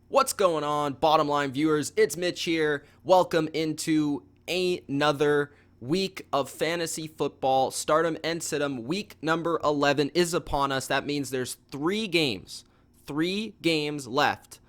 What's going on, bottom line viewers? It's Mitch here. Welcome into another week of fantasy football. Stardom and Situm. Week number 11 is upon us. That means there's three games left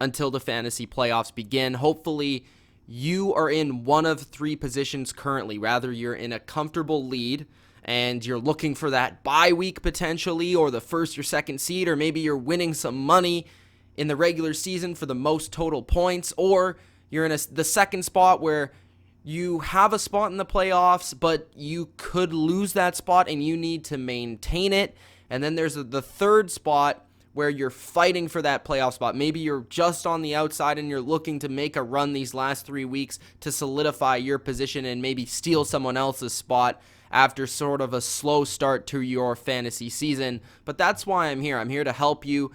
until the fantasy playoffs begin. Hopefully, you are in one of three positions currently. Rather, you're in a comfortable lead and you're looking for that bye week potentially, or the first or second seed, or maybe you're winning some money in the regular season for the most total points, or you're in the second spot where you have a spot in the playoffs, but you could lose that spot and you need to maintain it. And then there's the third spot where you're fighting for that playoff spot. Maybe you're just on the outside and you're looking to make a run these last 3 weeks to solidify your position and maybe steal someone else's spot after sort of a slow start to your fantasy season. But that's why I'm here. I'm here to help you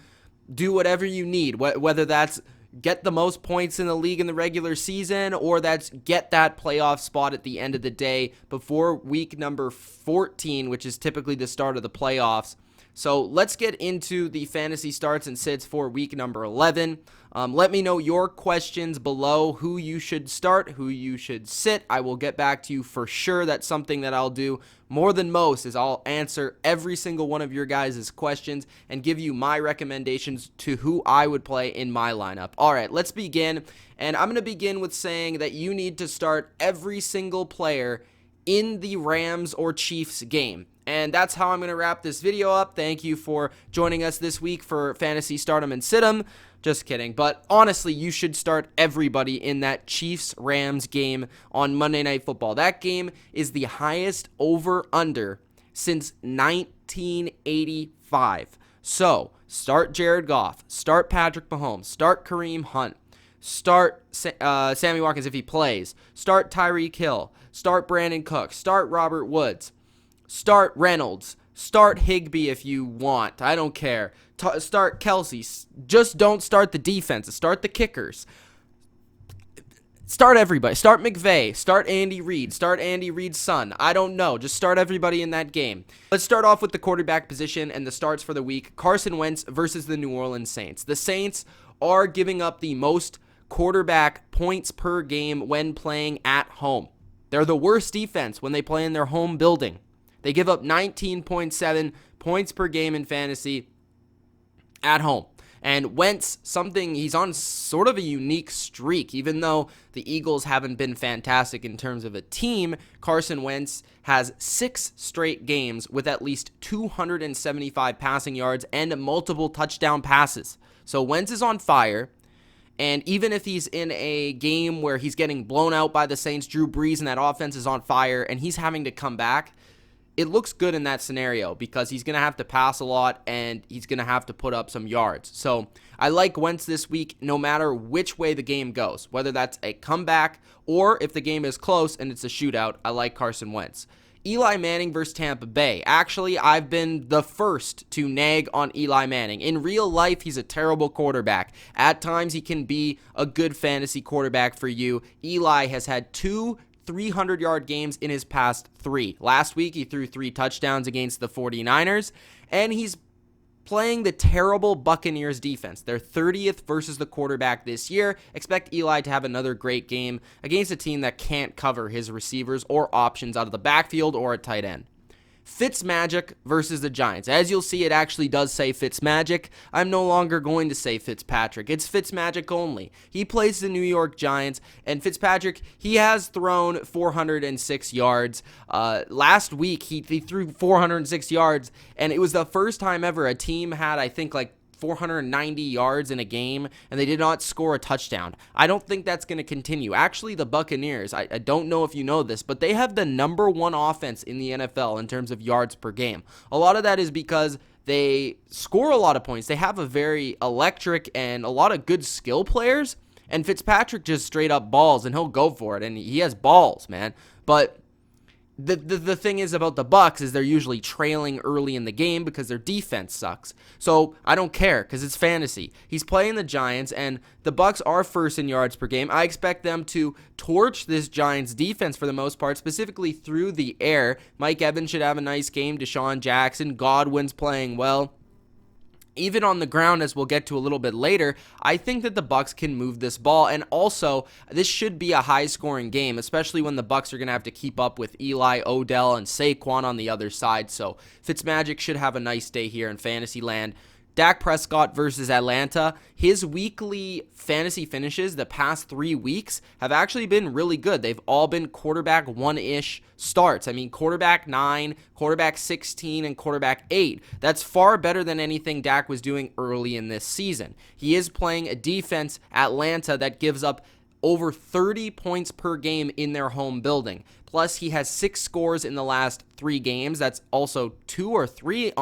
do whatever you need, whether that's get the most points in the league in the regular season, or that's get that playoff spot at the end of the day before week number 14, which is typically the start of the playoffs. So let's get into the fantasy starts and sits for week number 11. Let me know your questions below, who you should start, who you should sit. I will get back to you for sure. That's something that I'll do more than most, is I'll answer every single one of your guys' questions and give you my recommendations to who I would play in my lineup. All right, let's begin. And I'm going to begin with saying that you need to start every single player in the Rams or Chiefs game. And that's how I'm going to wrap this video up. Thank you for joining us this week for Fantasy Stardom and Situm. Just kidding. But honestly, you should start everybody in that Chiefs-Rams game on Monday Night Football. That game is the highest over-under since 1985. So, start Jared Goff, start Patrick Mahomes, start Kareem Hunt, start Sammy Watkins if he plays, start Tyreek Hill, start Brandon Cooks, start Robert Woods, start Reynolds, start Higbee if you want. I don't care. Start Kelsey. Just don't start the defense. Start the kickers. Start everybody. Start McVay. Start Andy Reid. Start Andy Reid's son. I don't know. Just start everybody in that game. Let's start off with the quarterback position and the starts for the week. Carson Wentz versus the New Orleans Saints. The Saints are giving up the most quarterback points per game when playing at home. They're the worst defense when they play in their home building. They give up 19.7 points per game in fantasy at home. And Wentz, he's on sort of a unique streak. Even though the Eagles haven't been fantastic in terms of a team, Carson Wentz has 6 straight games with at least 275 passing yards and multiple touchdown passes. So Wentz is on fire. And even if he's in a game where he's getting blown out by the Saints, Drew Brees and that offense is on fire and he's having to come back, it looks good in that scenario because he's going to have to pass a lot and he's going to have to put up some yards. So I like Wentz this week no matter which way the game goes, whether that's a comeback or if the game is close and it's a shootout. I like Carson Wentz. Eli Manning versus Tampa Bay. Actually, I've been the first to nag on Eli Manning. In real life, he's a terrible quarterback. At times, he can be a good fantasy quarterback for you. Eli has had 2 300-yard games in his past 3. Last week, he threw 3 touchdowns against the 49ers, and he's playing the terrible Buccaneers defense. They're 30th versus the quarterback this year. Expect Eli to have another great game against a team that can't cover his receivers or options out of the backfield or a tight end. Fitzmagic versus the Giants. As you'll see, it actually does say Fitzmagic. I'm no longer going to say Fitzpatrick. It's Fitzmagic only. He plays the New York Giants, and Fitzpatrick, he has thrown 406 yards. Last week, he threw 406 yards, and it was the first time ever a team had, I think, like 490 yards in a game, and they did not score a touchdown. I don't think that's going to continue. Actually, the Buccaneers, I don't know if you know this, but they have the number 1 offense in the NFL in terms of yards per game. A lot of that is because they score a lot of points. They have a very electric and a lot of good skill players, and Fitzpatrick just straight up balls, and he'll go for it, and he has balls, man. But The thing is about the Bucs is they're usually trailing early in the game because their defense sucks. So I don't care because it's fantasy. He's playing the Giants, and the Bucs are first in yards per game. I expect them to torch this Giants defense for the most part, specifically through the air. Mike Evans should have a nice game. Deshaun Jackson, Godwin's playing well. even on the ground, as we'll get to a little bit later, I think that the Bucs can move this ball. And also, this should be a high-scoring game, especially when the Bucs are going to have to keep up with Eli, Odell, and Saquon on the other side. So Fitzmagic should have a nice day here in fantasy land. Dak Prescott versus Atlanta. His weekly fantasy finishes the past 3 weeks have actually been really good. They've all been quarterback 1-ish starts. I mean, quarterback 9, quarterback 16, and quarterback 8. That's far better than anything Dak was doing early in this season. He is playing a defense, Atlanta, that gives up over 30 points per game in their home building. Plus, he has 6 scores in the last 3 games. That's also 2 or 3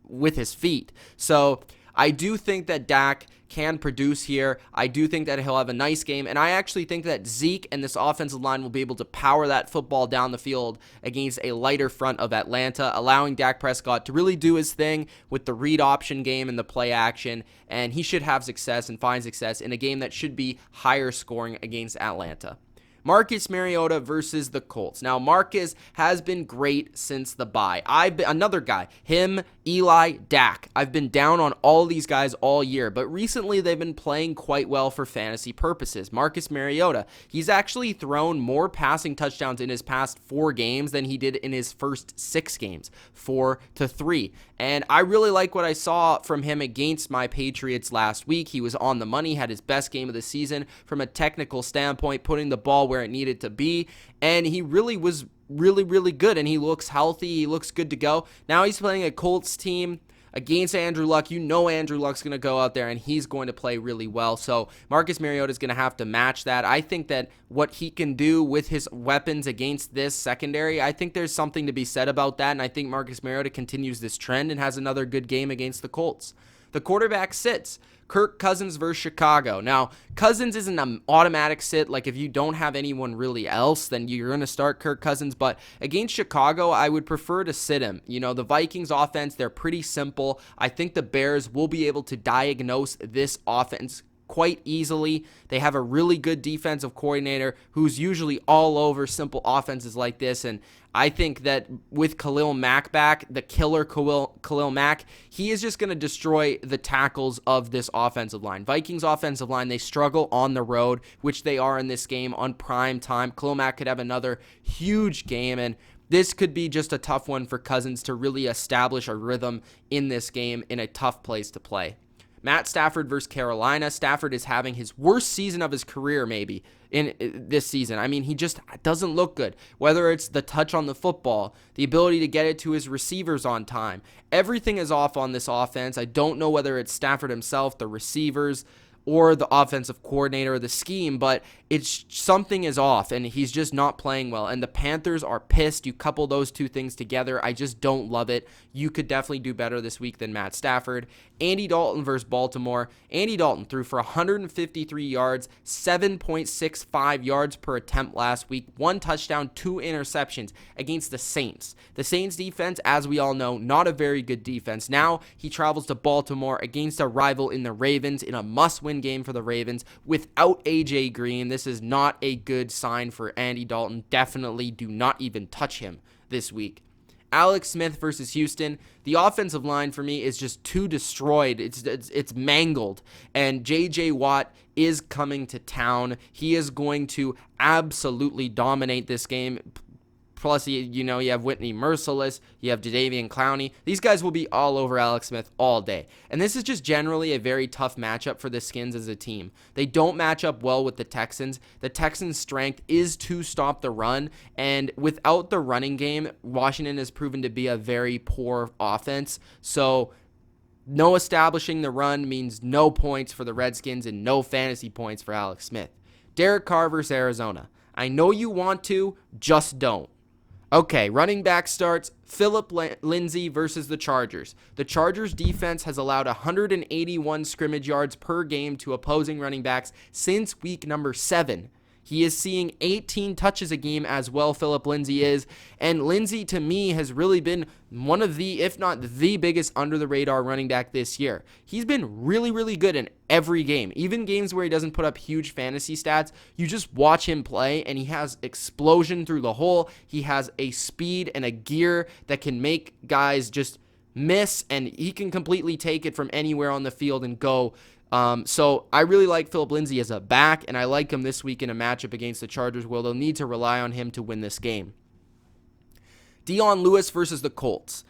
with his feet. So I do think that Dak can produce here. I do think that he'll have a nice game, and I actually think that Zeke and this offensive line will be able to power that football down the field against a lighter front of Atlanta, allowing Dak Prescott to really do his thing with the read option game and the play action, and he should have success and find success in a game that should be higher scoring against Atlanta. Marcus Mariota versus the Colts. Now, Marcus has been great since the bye. Another guy, him, Eli, Dak. I've been down on all these guys all year, but recently they've been playing quite well for fantasy purposes. Marcus Mariota, he's actually thrown more passing touchdowns in his past 4 games than he did in his first 6 games, 4-3. And I really like what I saw from him against my Patriots last week. He was on the money, had his best game of the season from a technical standpoint, putting the ball where it needed to be, and he really was really good, and he looks healthy. He looks good to go. Now he's playing a Colts team against Andrew Luck. You know Andrew Luck's going to go out there, and he's going to play really well. So Marcus Mariota is going to have to match that. I think that what he can do with his weapons against this secondary, I think there's something to be said about that, and I think Marcus Mariota continues this trend and has another good game against the Colts. The quarterback sits. Kirk Cousins versus Chicago. Now, Cousins isn't an automatic sit. Like, if you don't have anyone really else, then you're going to start Kirk Cousins. But against Chicago, I would prefer to sit him. You know, the Vikings offense, they're pretty simple. I think the Bears will be able to diagnose this offense quite easily. They have a really good defensive coordinator who's usually all over simple offenses like this, and I think that with Khalil Mack back, the killer Khalil Mack, he is just going to destroy the tackles of this offensive line. Vikings offensive line, they struggle on the road, which they are in this game on prime time. Khalil Mack could have another huge game, and this could be just a tough one for Cousins to really establish a rhythm in this game in a tough place to play. Matt Stafford versus Carolina. Stafford is having his worst season of his career maybe in this season. I mean, he just doesn't look good. Whether it's the touch on the football, the ability to get it to his receivers on time, everything is off on this offense. I don't know whether it's Stafford himself, the receivers, or the offensive coordinator or the scheme, but it's something is off, and he's just not playing well. And the Panthers are pissed. You couple those two things together, I just don't love it. You could definitely do better this week than Matt Stafford. Andy Dalton versus Baltimore. Andy Dalton threw for 153 yards, 7.65 yards per attempt last week, 1 touchdown, 2 interceptions against the Saints. The Saints defense, as we all know, not a very good defense. Now he travels to Baltimore against a rival in the Ravens in a must-win game for the Ravens without A.J. Green. This is not a good sign for Andy Dalton. Definitely do not even touch him this week. Alex Smith versus Houston. The offensive line for me is just too destroyed. It's mangled. And J.J. Watt is coming to town. He is going to absolutely dominate this game. Plus, you have Whitney Merciless, you have Jadeveon Clowney. These guys will be all over Alex Smith all day. And this is just generally a very tough matchup for the Skins as a team. They don't match up well with the Texans. The Texans' strength is to stop the run. And without the running game, Washington has proven to be a very poor offense. So no establishing the run means no points for the Redskins and no fantasy points for Alex Smith. Derek Carr versus Arizona. I know you want to, just don't. Okay, running back starts. Phillip Lindsay versus the Chargers. The Chargers defense has allowed 181 scrimmage yards per game to opposing running backs since week number 7. He is seeing 18 touches a game as well, Phillip Lindsay is. And Lindsay, to me, has really been one of the, if not the biggest under-the-radar running back this year. He's been really good in every game. Even games where he doesn't put up huge fantasy stats, you just watch him play, and he has explosion through the hole. He has a speed and a gear that can make guys just miss, and he can completely take it from anywhere on the field and go. So I really like Phillip Lindsay as a back, and I like him this week in a matchup against the Chargers where they'll need to rely on him to win this game. Dion Lewis versus the Colts.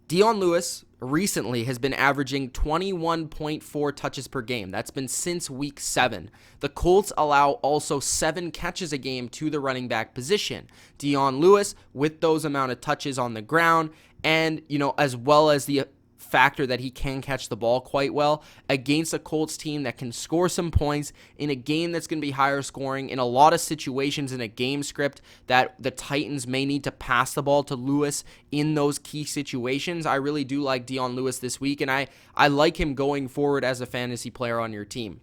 Dion Lewis recently has been averaging 21.4 touches per game. That's been since week 7. The Colts allow also 7 catches a game to the running back position. Dion Lewis, with those amount of touches on the ground, and, as well as the factor that he can catch the ball quite well against a Colts team that can score some points in a game that's going to be higher scoring in a lot of situations in a game script that the Titans may need to pass the ball to Lewis in those key situations. I really do like Dion Lewis this week, and I like him going forward as a fantasy player on your team.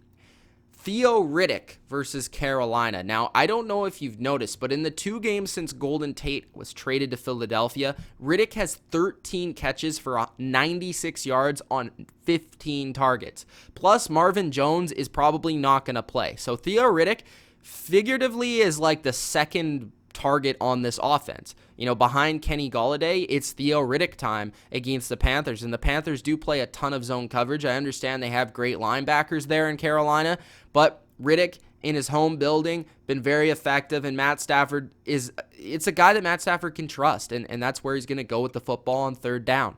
Theo Riddick versus Carolina. Now, I don't know if you've noticed, but in the 2 games since Golden Tate was traded to Philadelphia, Riddick has 13 catches for 96 yards on 15 targets. Plus, Marvin Jones is probably not going to play. So Theo Riddick figuratively is like the second target on this offense. Behind Kenny Golladay, it's Theo Riddick time against the Panthers, and the Panthers do play a ton of zone coverage. I understand they have great linebackers there in Carolina, but Riddick in his home building been very effective, and Matt Stafford it's a guy that Matt Stafford can trust, and that's where he's going to go with the football on 3rd down.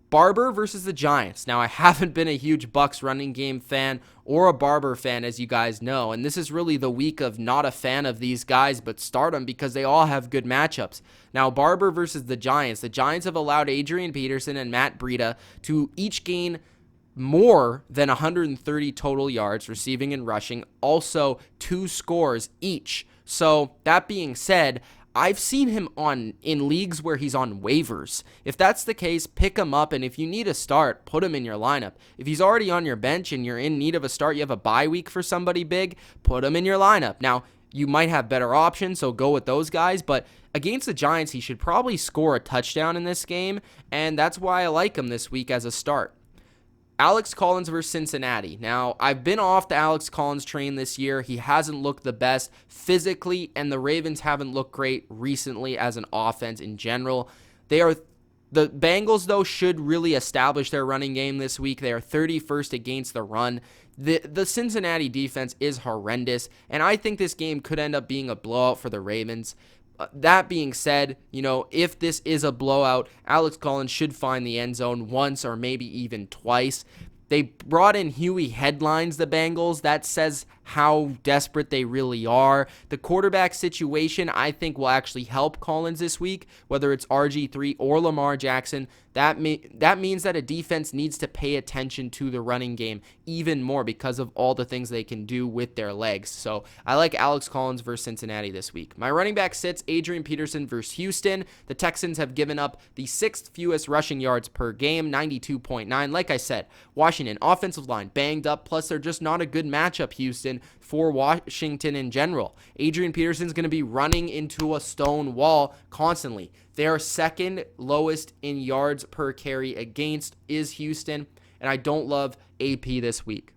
Barber versus the Giants. Now, I haven't been a huge Bucs running game fan or a Barber fan, as you guys know, and this is really the week of not a fan of these guys, but start them because they all have good matchups. Now, Barber versus the Giants. The Giants have allowed Adrian Peterson and Matt Breida to each gain more than 130 total yards, receiving and rushing, also 2 scores each. So, that being said, I've seen him in leagues where he's on waivers. If that's the case, pick him up, and if you need a start, put him in your lineup. If he's already on your bench and you're in need of a start, you have a bye week for somebody big, put him in your lineup. Now, you might have better options, so go with those guys, but against the Giants, he should probably score a touchdown in this game, and that's why I like him this week as a start. Alex Collins versus Cincinnati. Now, I've been off the Alex Collins train this year. He hasn't looked the best physically, and the Ravens haven't looked great recently as an offense in general. The Bengals, though, should really establish their running game this week. They are 31st against the run. The Cincinnati defense is horrendous, and I think this game could end up being a blowout for the Ravens. That being said, if this is a blowout, Alex Collins should find the end zone once or maybe even twice. They brought in Huey Headlines, the Bengals. That says how desperate they really are. The quarterback situation, I think, will actually help Collins this week, whether it's RG3 or Lamar Jackson. That means that a defense needs to pay attention to the running game even more because of all the things they can do with their legs. So I like Alex Collins versus Cincinnati this week. My running back sits Adrian Peterson versus Houston. The Texans have given up the 6th fewest rushing yards per game, 92.9. Like I said, Washington offensive line banged up, plus they're just not a good matchup, Houston, for Washington in general. Adrian Peterson's going to be running into a stone wall constantly. They are 2nd lowest in yards per carry against is Houston, and I don't love AP this week.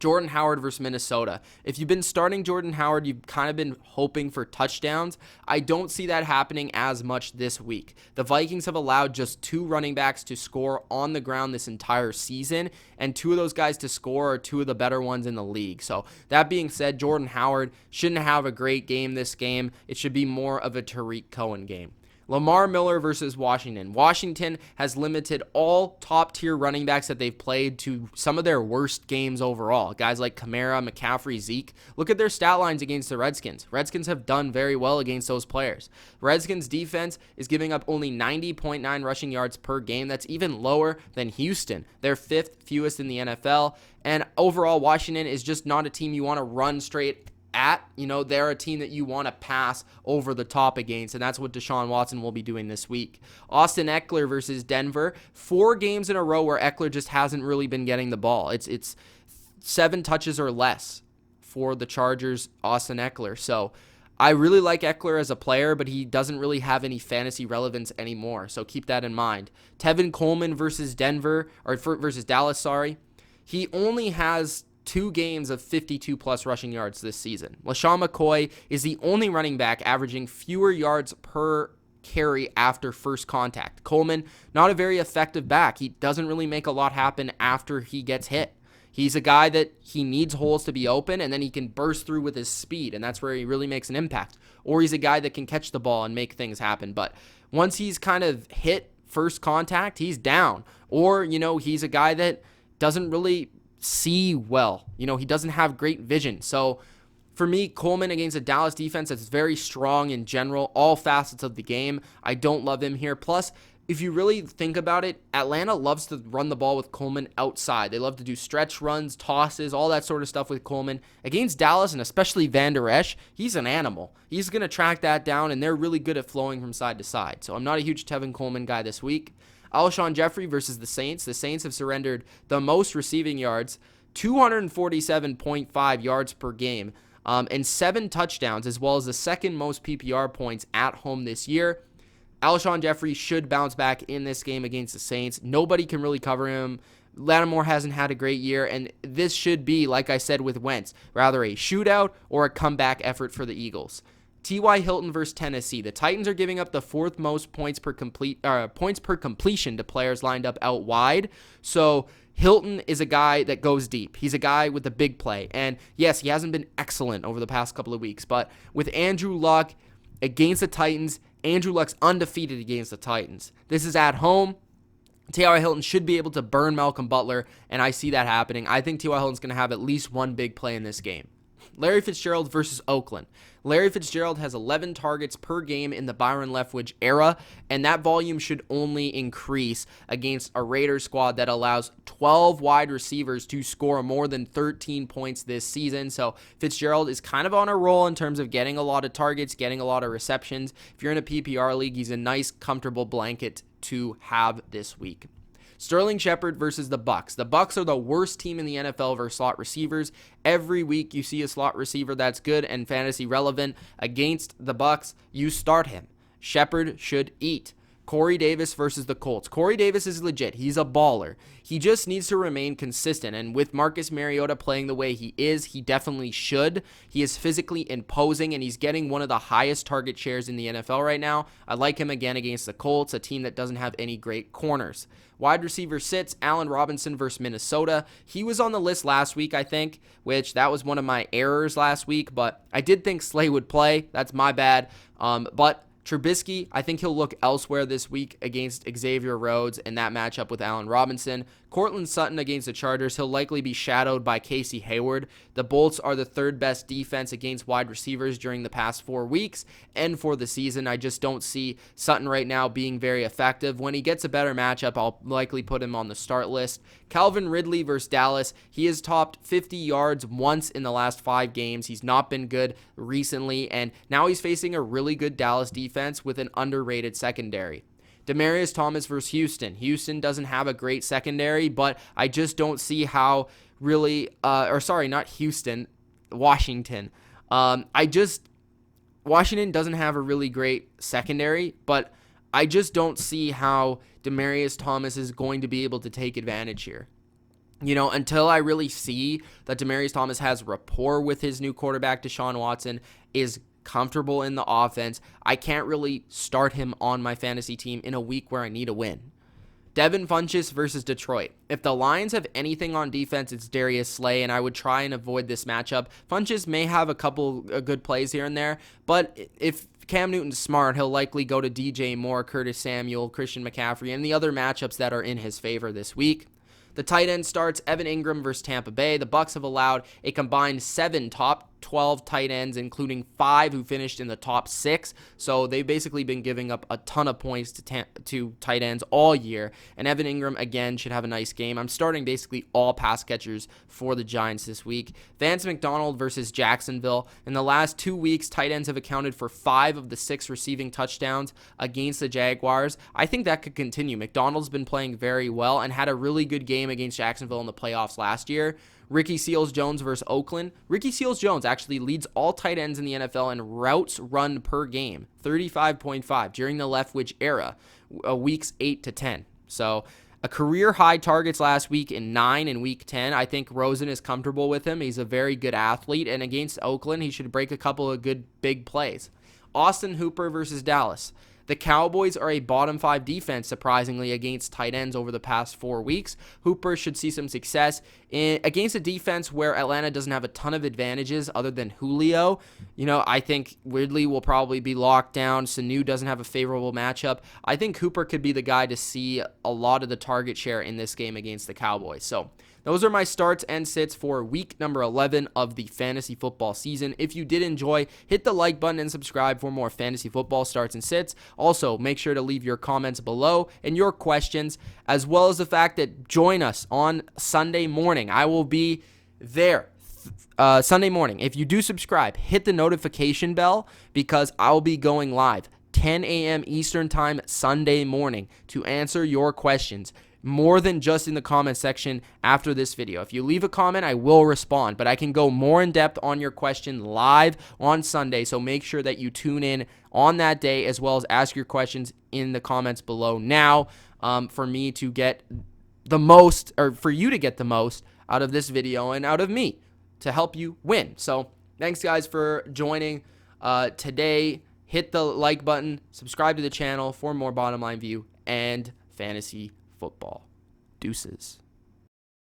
Jordan Howard versus Minnesota. If you've been starting Jordan Howard, you've kind of been hoping for touchdowns. I don't see that happening as much this week. The Vikings have allowed just 2 running backs to score on the ground this entire season, and 2 of those guys to score are 2 of the better ones in the league. So that being said, Jordan Howard shouldn't have a great game this game. It should be more of a Tariq Cohen game. Lamar Miller versus Washington. Washington has limited all top-tier running backs that they've played to some of their worst games overall. Guys like Kamara, McCaffrey, Zeke. Look at their stat lines against the Redskins. Redskins have done very well against those players. Redskins defense is giving up only 90.9 rushing yards per game. That's even lower than Houston. They're 5th fewest in the NFL. And overall, Washington is just not a team you want to run straight at. They're a team that you want to pass over the top against, and that's what Deshaun Watson will be doing this week. Austin Eckler versus Denver. 4 games in a row where Eckler just hasn't really been getting the ball. It's 7 touches or less for the Chargers, Austin Eckler. So I really like Eckler as a player, but he doesn't really have any fantasy relevance anymore, so keep that in mind. Tevin Coleman versus versus Dallas, sorry. He only has 2 games of 52-plus rushing yards this season. LaShawn McCoy is the only running back averaging fewer yards per carry after first contact. Coleman, not a very effective back. He doesn't really make a lot happen after he gets hit. He's a guy that he needs holes to be open, and then he can burst through with his speed, and that's where he really makes an impact. Or he's a guy that can catch the ball and make things happen. But once he's kind of hit first contact, he's down. Or, he's a guy that doesn't really see well. He doesn't have great vision. So for me, Coleman against a Dallas defense that's very strong in general, all facets of the game, I don't love him here. Plus, if you really think about it, Atlanta loves to run the ball with Coleman outside. They love to do stretch runs, tosses, all that sort of stuff with Coleman. Against Dallas, and especially Van Der Esch, he's an animal. He's going to track that down, and they're really good at flowing from side to side. So I'm not a huge Tevin Coleman guy this week. Alshon Jeffrey versus the Saints. The Saints have surrendered the most receiving yards, 247.5 yards per game, and 7 touchdowns, as well as the second most PPR points at home this year. Alshon Jeffrey should bounce back in this game against the Saints. Nobody can really cover him. Lattimore hasn't had a great year, and this should be, like I said with Wentz, rather a shootout or a comeback effort for the Eagles. T.Y. Hilton versus Tennessee. The Titans are giving up the 4th most points per completion to players lined up out wide. So Hilton is a guy that goes deep. He's a guy with a big play. And yes, he hasn't been excellent over the past couple of weeks, but with Andrew Luck against the Titans, Andrew Luck's undefeated against the Titans. This is at home. T.Y. Hilton should be able to burn Malcolm Butler, and I see that happening. I think T.Y. Hilton's going to have at least one big play in this game. Larry Fitzgerald versus Oakland. Larry Fitzgerald has 11 targets per game in the Byron Leftwich era, and that volume should only increase against a Raiders squad that allows 12 wide receivers to score more than 13 points this season. So Fitzgerald is kind of on a roll in terms of getting a lot of targets, getting a lot of receptions. If you're in a PPR league, he's a nice, comfortable blanket to have this week. Sterling Shepard versus the Bucs. The Bucs are the worst team in the NFL versus slot receivers. Every week you see a slot receiver that's good and fantasy relevant against the Bucs, you start him. Shepard should eat. Corey Davis versus the Colts. Corey Davis is legit. He's a baller. He just needs to remain consistent, and with Marcus Mariota playing the way he is, he definitely should. He is physically imposing, and he's getting one of the highest target shares in the NFL right now. I like him again against the Colts, a team that doesn't have any great corners. Wide receiver sits, Allen Robinson versus Minnesota. He was on the list last week, I think, which that was one of my errors last week, but I did think Slay would play. That's my bad. But Trubisky, I think he'll look elsewhere this week against Xavier Rhodes in that matchup with Allen Robinson. Cortland Sutton against the Chargers, he'll likely be shadowed by Casey Hayward. The Bolts are the 3rd best defense against wide receivers during the past 4 weeks and for the season. I just don't see Sutton right now being very effective. When he gets a better matchup, I'll likely put him on the start list. Calvin Ridley versus Dallas. He has topped 50 yards once in the last 5 games. He's not been good recently, and now he's facing a really good Dallas defense with an underrated secondary. Demaryius Thomas versus Houston. Houston doesn't have a great secondary, but I just don't see how really, not Houston, Washington. Washington doesn't have a really great secondary, but I just don't see how Demaryius Thomas is going to be able to take advantage here. Until I really see that Demaryius Thomas has rapport with his new quarterback, Deshaun Watson, is comfortable in the offense, I can't really start him on my fantasy team in a week where I need a win. Devin Funchess versus Detroit. If the Lions have anything on defense, it's Darius Slay, and I would try and avoid this matchup. Funchess may have a couple good plays here and there, but if Cam Newton's smart, he'll likely go to DJ Moore, Curtis Samuel, Christian McCaffrey, and the other matchups that are in his favor this week. The tight end starts Evan Ingram versus Tampa Bay. The Bucs have allowed a combined 7 top 12 tight ends, including 5 who finished in the top 6. So they've basically been giving up a ton of points to tight ends all year. And Evan Ingram, again, should have a nice game. I'm starting basically all pass catchers for the Giants this week. Vance McDonald versus Jacksonville. In the last 2 weeks, tight ends have accounted for 5 of the 6 receiving touchdowns against the Jaguars. I think that could continue. McDonald's been playing very well and had a really good game against Jacksonville in the playoffs last year. Ricky Seals-Jones versus Oakland. Ricky Seals-Jones actually leads all tight ends in the NFL in routes run per game, 35.5 during the Leftwich era, weeks 8 to 10. So a career high targets last week in 9 in week 10. I think Rosen is comfortable with him. He's a very good athlete, and against Oakland, he should break a couple of good big plays. Austin Hooper versus Dallas. The Cowboys are a bottom 5 defense, surprisingly, against tight ends over the past 4 weeks. Hooper should see some success against a defense where Atlanta doesn't have a ton of advantages other than Julio. I think Ridley will probably be locked down. Sanu doesn't have a favorable matchup. I think Hooper could be the guy to see a lot of the target share in this game against the Cowboys. So those are my starts and sits for week number 11 of the fantasy football season. If you did enjoy, hit the like button and subscribe for more fantasy football starts and sits. Also, make sure to leave your comments below and your questions, as well as the fact that join us on Sunday morning. I will be there Sunday morning. If you do subscribe, hit the notification bell because I'll be going live 10 a.m. Eastern Time Sunday morning to answer your questions. More than just in the comment section after this video. If you leave a comment, I will respond, but I can go more in depth on your question live on Sunday, so make sure that you tune in on that day as well as ask your questions in the comments below now for me to get the most, or for you to get the most out of this video and out of me to help you win. So thanks guys for joining today. Hit the like button, subscribe to the channel for more Bottom Line View and fantasy football. Deuces.